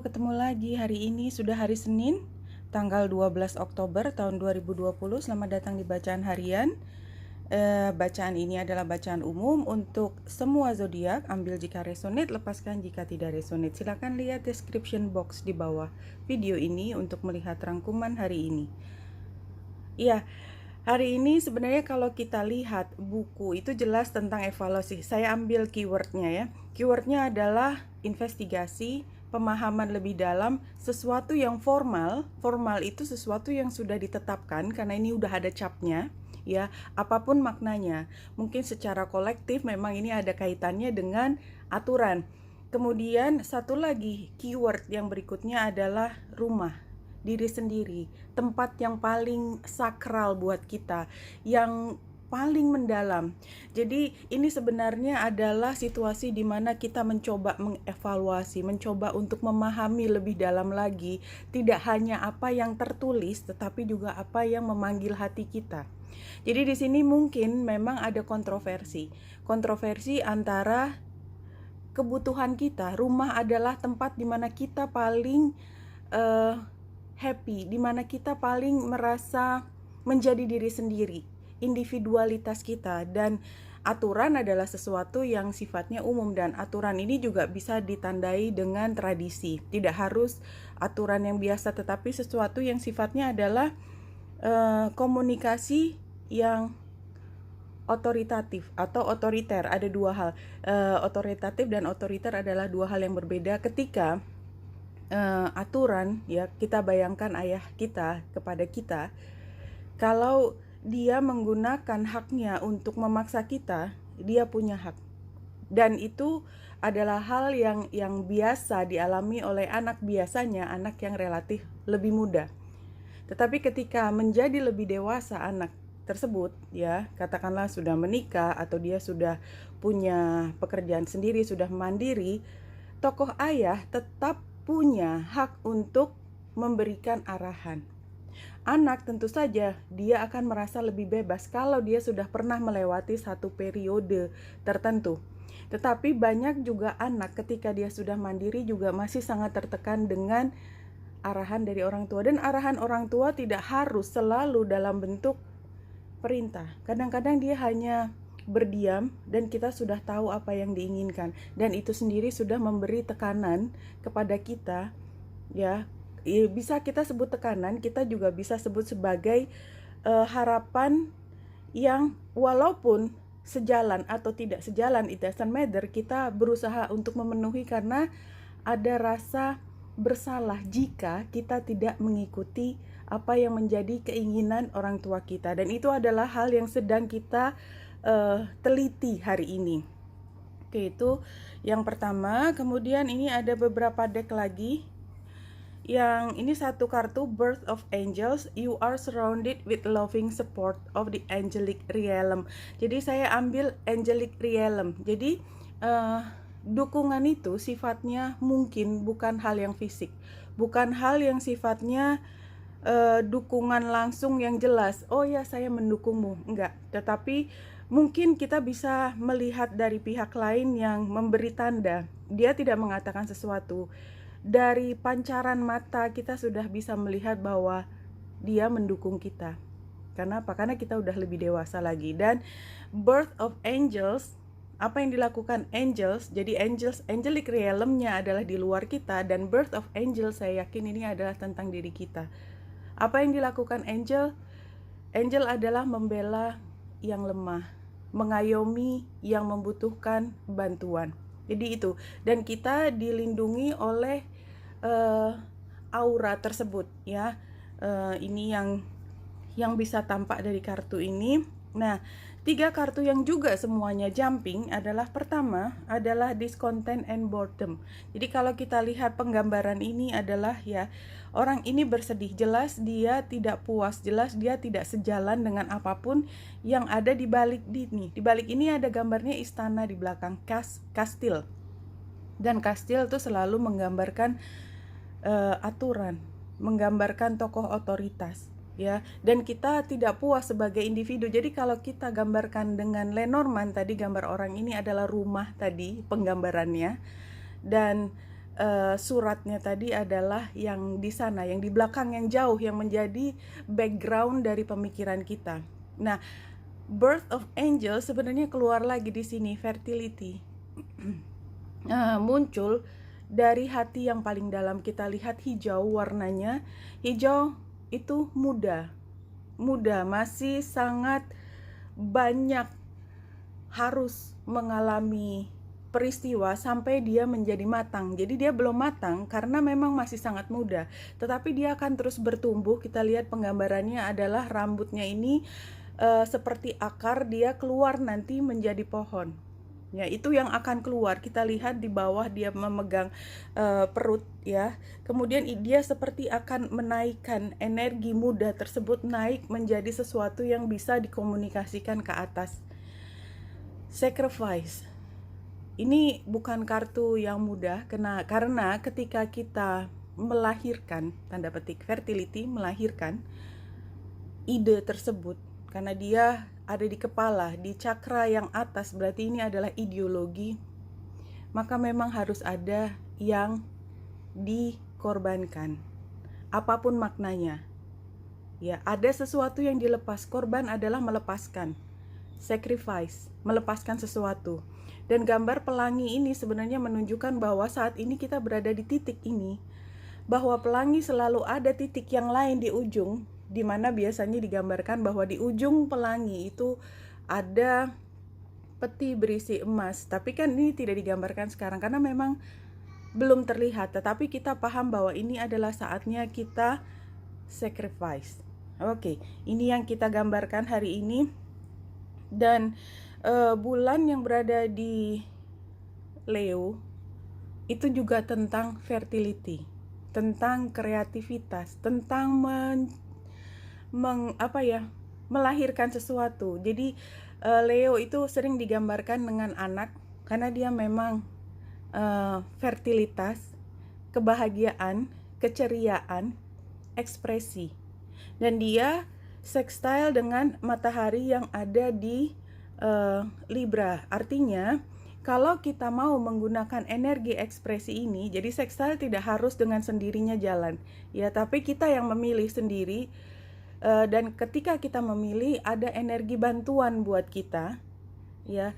ketemu lagi. Hari ini sudah hari Senin, tanggal 12 Oktober tahun 2020. Selamat datang di Bacaan Harian. Bacaan ini adalah bacaan umum untuk semua zodiak. Ambil jika resonate, lepaskan jika tidak resonate. Silakan lihat description box di bawah video ini untuk melihat rangkuman hari ini. Iya, hari ini sebenarnya kalau kita lihat buku itu jelas tentang evaluasi. Saya ambil keywordnya ya. Keywordnya adalah investigasi, pemahaman lebih dalam, sesuatu yang formal. Formal itu sesuatu yang sudah ditetapkan karena ini udah ada capnya ya, apapun maknanya. Mungkin secara kolektif memang ini ada kaitannya dengan aturan. Kemudian satu lagi keyword yang berikutnya adalah rumah, diri sendiri, tempat yang paling sakral buat kita, yang paling mendalam. Jadi ini sebenarnya adalah situasi di mana kita mencoba mengevaluasi, mencoba untuk memahami lebih dalam lagi, tidak hanya apa yang tertulis tetapi juga apa yang memanggil hati kita. Jadi di sini mungkin memang ada kontroversi antara kebutuhan kita. Rumah adalah tempat di mana kita paling happy, di mana kita paling merasa menjadi diri sendiri, individualitas kita, dan aturan adalah sesuatu yang sifatnya umum, dan aturan ini juga bisa ditandai dengan tradisi. Tidak harus aturan yang biasa, tetapi sesuatu yang sifatnya adalah komunikasi yang otoritatif atau otoriter. Ada dua hal, otoritatif dan otoriter adalah dua hal yang berbeda. Ketika aturan, ya, kita bayangkan ayah kita kepada kita, kalau dia menggunakan haknya untuk memaksa kita, dia punya hak. Dan itu adalah hal yang biasa dialami oleh anak, biasanya anak yang relatif lebih muda. Tetapi ketika menjadi lebih dewasa anak tersebut, ya, katakanlah sudah menikah atau dia sudah punya pekerjaan sendiri, sudah mandiri, tokoh ayah tetap punya hak untuk memberikan arahan. Anak tentu saja dia akan merasa lebih bebas kalau dia sudah pernah melewati satu periode tertentu. Tetapi banyak juga anak ketika dia sudah mandiri juga masih sangat tertekan dengan arahan dari orang tua. Dan arahan orang tua tidak harus selalu dalam bentuk perintah. Kadang-kadang dia hanya berdiam dan kita sudah tahu apa yang diinginkan. Dan itu sendiri sudah memberi tekanan kepada kita, ya. Bisa kita sebut tekanan, kita juga bisa sebut sebagai harapan yang walaupun sejalan atau tidak sejalan, it doesn't matter, kita berusaha untuk memenuhi karena ada rasa bersalah jika kita tidak mengikuti apa yang menjadi keinginan orang tua kita. Dan itu adalah hal yang sedang kita teliti hari ini. Oke, itu yang pertama. Kemudian ini ada beberapa deck lagi. Yang ini satu kartu, Birth of Angels. You are surrounded with loving support of the angelic realm. Jadi saya ambil angelic realm. Jadi dukungan itu sifatnya mungkin bukan hal yang fisik, bukan hal yang sifatnya dukungan langsung yang jelas, oh ya saya mendukungmu, enggak. Tetapi mungkin kita bisa melihat dari pihak lain yang memberi tanda. Dia tidak mengatakan sesuatu, dari pancaran mata kita sudah bisa melihat bahwa dia mendukung kita. Karena apa? Karena kita udah lebih dewasa lagi. Dan Birth of Angels, apa yang dilakukan angels, jadi angelic realm-nya adalah di luar kita, dan Birth of Angels saya yakin ini adalah tentang diri kita. Apa yang dilakukan angel? Angel adalah membela yang lemah, mengayomi yang membutuhkan bantuan. Jadi itu, dan kita dilindungi oleh aura tersebut, ya. Ini yang bisa tampak dari kartu ini. Nah, 3 kartu yang juga semuanya jumping adalah, pertama adalah discontent and boredom. Jadi kalau kita lihat penggambaran ini adalah, ya, orang ini bersedih, jelas dia tidak puas, jelas dia tidak sejalan dengan apapun yang ada di balik ini. Di balik ini ada gambarnya istana di belakang, kastil. Dan kastil itu selalu menggambarkan aturan, menggambarkan tokoh otoritas, ya. Dan kita tidak puas sebagai individu. Jadi kalau kita gambarkan dengan Lenormand tadi, gambar orang ini adalah rumah tadi penggambarannya. Dan suratnya tadi adalah yang di sana, yang di belakang, yang jauh, yang menjadi background dari pemikiran kita. Nah, birth of angel sebenarnya keluar lagi di sini, fertility. Muncul dari hati yang paling dalam. Kita lihat hijau warnanya. Hijau itu muda, masih sangat banyak harus mengalami peristiwa sampai dia menjadi matang. Jadi dia belum matang karena memang masih sangat muda, tetapi dia akan terus bertumbuh. Kita lihat penggambarannya adalah rambutnya ini seperti akar, dia keluar nanti menjadi pohon. Ya, itu yang akan keluar. Kita lihat di bawah dia memegang perut ya. Kemudian dia seperti akan menaikkan energi muda tersebut, naik menjadi sesuatu yang bisa dikomunikasikan ke atas. Sacrifice. Ini bukan kartu yang mudah karena ketika kita melahirkan, tanda petik fertility, melahirkan ide tersebut, karena dia ada di kepala, di cakra yang atas, berarti ini adalah ideologi, maka memang harus ada yang dikorbankan, apapun maknanya. Ya, ada sesuatu yang dilepas. Korban adalah melepaskan, sacrifice, melepaskan sesuatu. Dan gambar pelangi ini sebenarnya menunjukkan bahwa saat ini kita berada di titik ini, bahwa pelangi selalu ada titik yang lain di ujung, di mana biasanya digambarkan bahwa di ujung pelangi itu ada peti berisi emas. Tapi kan ini tidak digambarkan sekarang karena memang belum terlihat, tetapi kita paham bahwa ini adalah saatnya kita sacrifice. Oke, ini yang kita gambarkan hari ini. Dan bulan yang berada di Leo itu juga tentang fertility, tentang kreativitas, tentang melahirkan sesuatu. Jadi Leo itu sering digambarkan dengan anak karena dia memang fertilitas, kebahagiaan, keceriaan, ekspresi. Dan dia sextile dengan matahari yang ada di Libra. Artinya kalau kita mau menggunakan energi ekspresi ini, jadi sextile tidak harus dengan sendirinya jalan ya, tapi kita yang memilih sendiri. Dan ketika kita memilih, ada energi bantuan buat kita ya,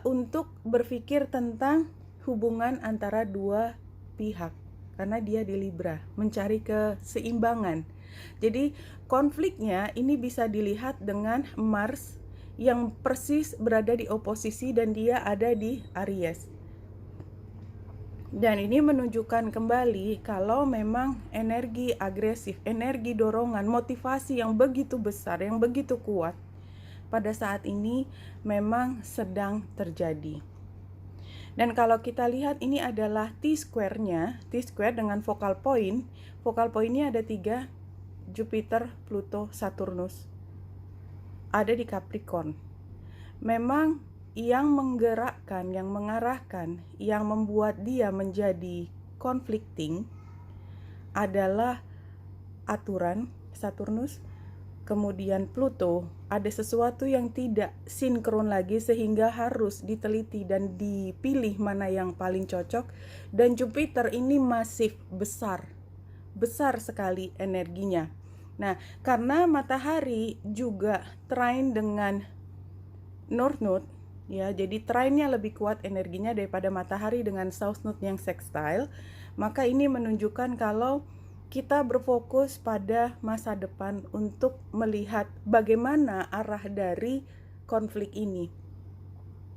untuk berpikir tentang hubungan antara dua pihak, karena dia di Libra, mencari keseimbangan. Jadi konfliknya ini bisa dilihat dengan Mars yang persis berada di oposisi dan dia ada di Aries. Dan ini menunjukkan kembali kalau memang energi agresif, energi dorongan, motivasi yang begitu besar, yang begitu kuat pada saat ini memang sedang terjadi. Dan kalau kita lihat ini adalah T-square-nya, T-square dengan focal point. Focal point-nya ada 3, Jupiter, Pluto, Saturnus. Ada di Capricorn. Memang yang menggerakkan, yang mengarahkan, yang membuat dia menjadi conflicting adalah aturan Saturnus. Kemudian Pluto, ada sesuatu yang tidak sinkron lagi sehingga harus diteliti dan dipilih mana yang paling cocok. Dan Jupiter ini masif, besar sekali energinya. Nah, karena matahari juga trine dengan North Node ya, jadi trine-nya lebih kuat energinya daripada matahari dengan South Node yang sextile, maka ini menunjukkan kalau kita berfokus pada masa depan untuk melihat bagaimana arah dari konflik ini.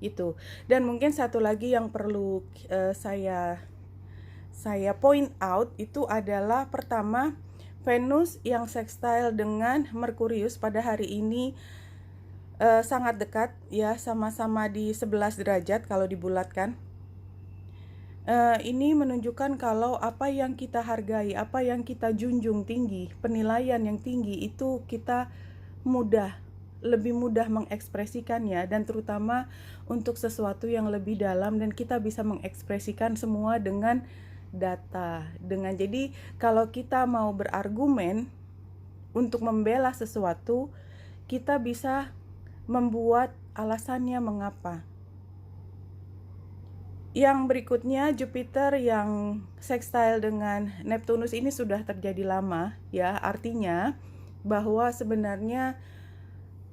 Itu. Dan mungkin satu lagi yang perlu saya point out itu adalah pertama, Venus yang sextile dengan Merkurius pada hari ini sangat dekat ya, sama-sama di 11 derajat kalau dibulatkan. Ini menunjukkan kalau apa yang kita hargai, apa yang kita junjung tinggi, penilaian yang tinggi itu kita lebih mudah mengekspresikannya, dan terutama untuk sesuatu yang lebih dalam, dan kita bisa mengekspresikan semua dengan data. Jadi kalau kita mau berargumen untuk membela sesuatu, kita bisa membuat alasannya mengapa. Yang berikutnya Jupiter yang sextile dengan Neptunus ini sudah terjadi lama ya, artinya bahwa sebenarnya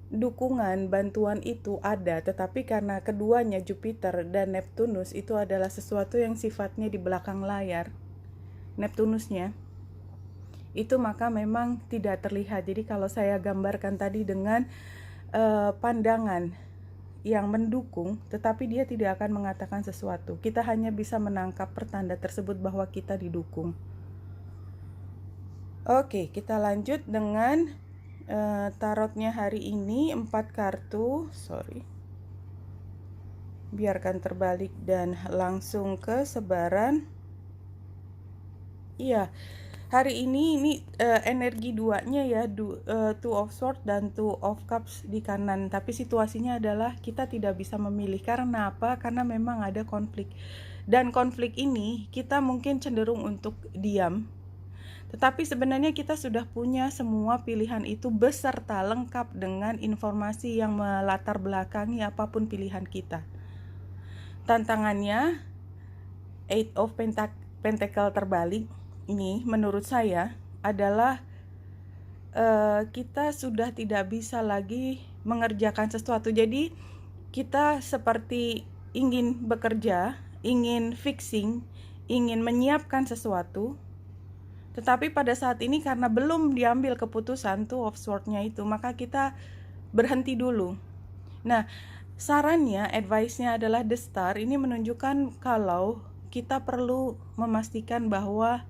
dukungan bantuan itu ada, tetapi karena keduanya Jupiter dan Neptunus itu adalah sesuatu yang sifatnya di belakang layar, Neptunusnya itu maka memang tidak terlihat. Jadi kalau saya gambarkan tadi dengan pandangan yang mendukung, tetapi dia tidak akan mengatakan sesuatu. Kita hanya bisa menangkap pertanda tersebut bahwa kita didukung. Oke, kita lanjut dengan tarotnya hari ini 4 kartu. Biarkan terbalik dan langsung ke sebaran. Iya. Hari ini energi duanya ya, Two of Swords dan Two of Cups di kanan. Tapi situasinya adalah kita tidak bisa memilih. Karena apa? Karena memang ada konflik. Dan konflik ini kita mungkin cenderung untuk diam. Tetapi sebenarnya kita sudah punya semua pilihan itu beserta lengkap dengan informasi yang melatar belakangi apapun pilihan kita. Tantangannya Eight of Pentacle terbalik. Ini menurut saya adalah kita sudah tidak bisa lagi mengerjakan sesuatu. Jadi kita seperti ingin bekerja, ingin fixing, ingin menyiapkan sesuatu, tetapi pada saat ini karena belum diambil keputusan Two of Swords-nya itu, maka kita berhenti dulu. Nah, sarannya, advice-nya adalah The Star. Ini menunjukkan kalau kita perlu memastikan bahwa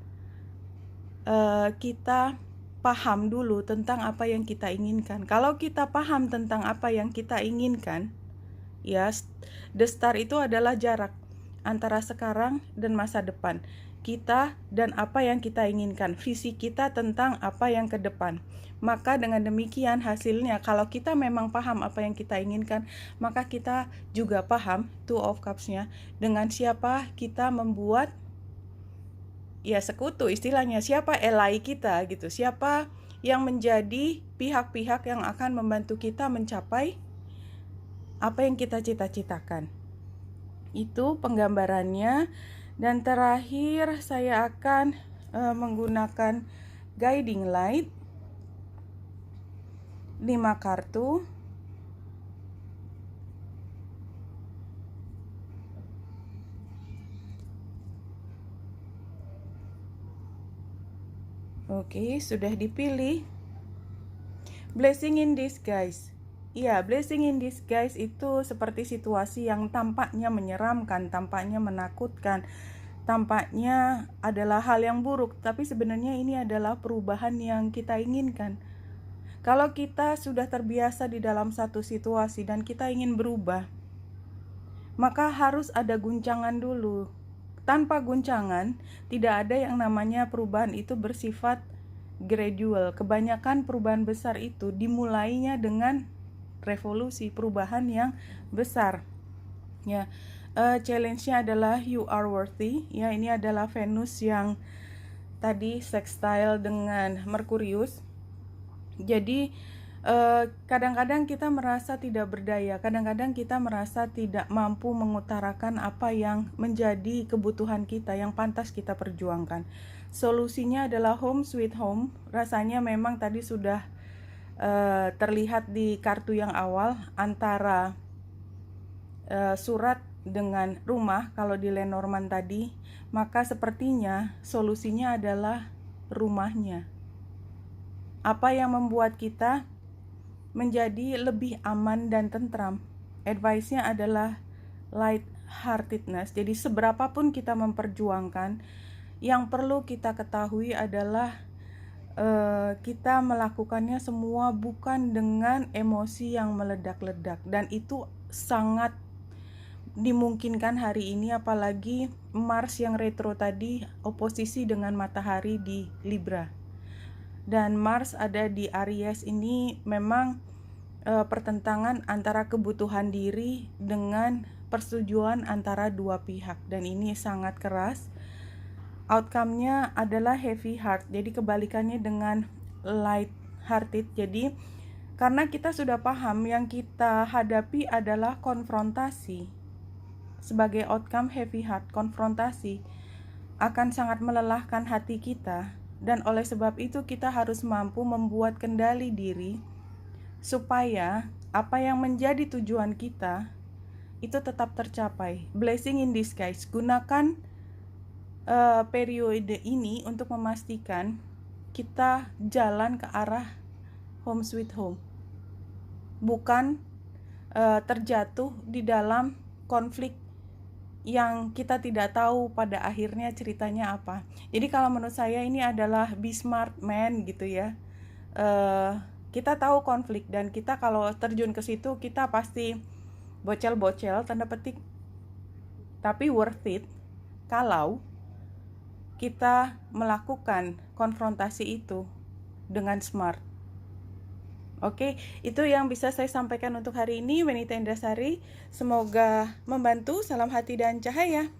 kita paham dulu tentang apa yang kita inginkan. Kalau kita paham tentang apa yang kita inginkan, ya, The Star itu adalah jarak antara sekarang dan masa depan. Kita dan apa yang kita inginkan, visi kita tentang apa yang ke depan. Maka dengan demikian hasilnya, kalau kita memang paham apa yang kita inginkan, maka kita juga paham Two of Cups-nya dengan siapa kita membuat ya sekutu, istilahnya siapa ally kita gitu, siapa yang menjadi pihak-pihak yang akan membantu kita mencapai apa yang kita cita-citakan. Itu penggambarannya. Dan terakhir saya akan menggunakan guiding light 5 kartu. Oke, sudah dipilih. Blessing in disguise. Iya, blessing in disguise itu seperti situasi yang tampaknya menyeramkan, tampaknya menakutkan, tampaknya adalah hal yang buruk, tapi sebenarnya ini adalah perubahan yang kita inginkan. Kalau kita sudah terbiasa di dalam satu situasi dan kita ingin berubah, maka harus ada guncangan dulu. Tanpa guncangan, tidak ada yang namanya perubahan itu bersifat gradual. Kebanyakan perubahan besar itu dimulainya dengan revolusi, perubahan yang besar. Ya, challenge-nya adalah you are worthy. Ya, ini adalah Venus yang tadi sextile dengan Merkurius. Jadi kadang-kadang kita merasa tidak berdaya, kadang-kadang kita merasa tidak mampu mengutarakan apa yang menjadi kebutuhan kita, yang pantas kita perjuangkan. Solusinya adalah home sweet home. Rasanya memang tadi sudah terlihat di kartu yang awal antara surat dengan rumah. Kalau di Lenormand tadi, maka sepertinya solusinya adalah rumahnya. Apa yang membuat kita menjadi lebih aman dan tentram? Advice-nya adalah light-heartedness. Jadi seberapapun kita memperjuangkan, yang perlu kita ketahui adalah kita melakukannya semua bukan dengan emosi yang meledak-ledak. Dan itu sangat dimungkinkan hari ini, apalagi Mars yang retro tadi oposisi dengan matahari di Libra. Dan Mars ada di Aries. Ini memang pertentangan antara kebutuhan diri dengan persetujuan antara dua pihak, dan ini sangat keras. Outcome-nya adalah heavy heart, jadi kebalikannya dengan light hearted. Jadi karena kita sudah paham yang kita hadapi adalah konfrontasi, sebagai outcome heavy heart, konfrontasi akan sangat melelahkan hati kita, dan oleh sebab itu kita harus mampu membuat kendali diri supaya apa yang menjadi tujuan kita itu tetap tercapai. Blessing in disguise. Gunakan periode ini untuk memastikan kita jalan ke arah home sweet home, bukan terjatuh di dalam konflik yang kita tidak tahu pada akhirnya ceritanya apa. Jadi kalau menurut saya ini adalah be smart man gitu ya. Kita tahu konflik, dan kita kalau terjun ke situ kita pasti bocel-bocel tanda petik, tapi worth it kalau kita melakukan konfrontasi itu dengan smart. Oke, itu yang bisa saya sampaikan untuk hari ini, Wenita Indrasari. Semoga membantu. Salam hati dan cahaya.